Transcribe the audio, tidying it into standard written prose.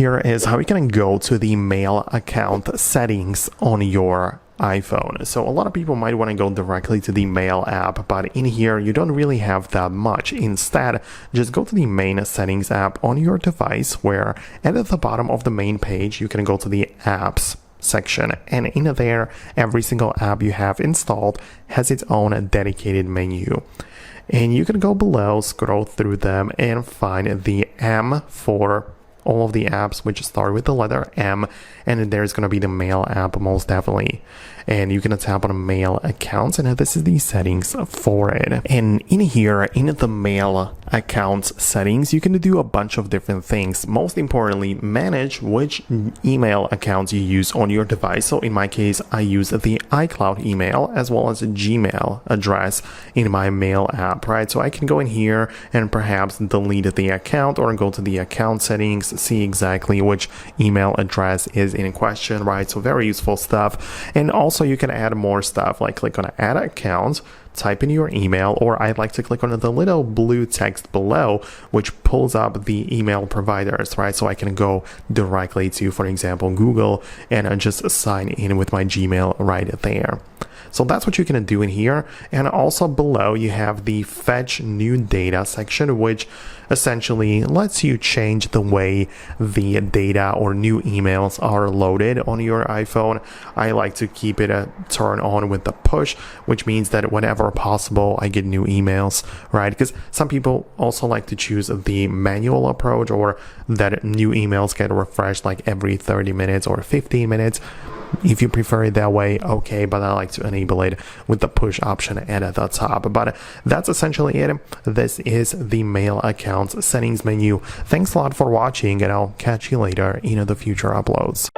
here is how you can go to the mail account settings on your iPhone. So a lot of people might want to go directly to the mail app, but in here you don't really have that much. Instead, just go to the main settings app on your device, where at the bottom of the main page you can go to the apps section, and in there every single app you have installed has its own dedicated menu. And you can go below, scroll through them, and find the M for all of the apps which start with the letter M, and there's going to be the mail app most definitely. And you can tap on mail accounts, and this is the settings for it. And in here, in the mail accounts settings, you can do a bunch of different things. Most importantly, manage which email accounts you use on your device. So in my case, I use the iCloud email as well as a Gmail address in my mail app, right? So I can go in here and perhaps delete the account, or go to the account settings, see exactly which email address is in question, right? So very useful stuff. And also you can add more stuff, like click on add account, type in your email, or I'd like to click on the little blue text below, which pulls up the email providers, right? So I can go directly to, for example, Google, and just sign in with my Gmail right there. So that's what you can do in here. And also below you have the fetch new data section, which essentially lets you change the way the data or new emails are loaded on your iPhone. I like to keep it turned on with the push, which means that whenever possible I get new emails, right? Because some people also like to choose the manual approach, or that new emails get refreshed like every 30 minutes or 15 minutes. If you prefer it that way, okay, but I like to enable it with the push option at the top. But that's essentially it. This is the mail accounts settings menu. Thanks a lot for watching, and I'll catch you later in the future uploads.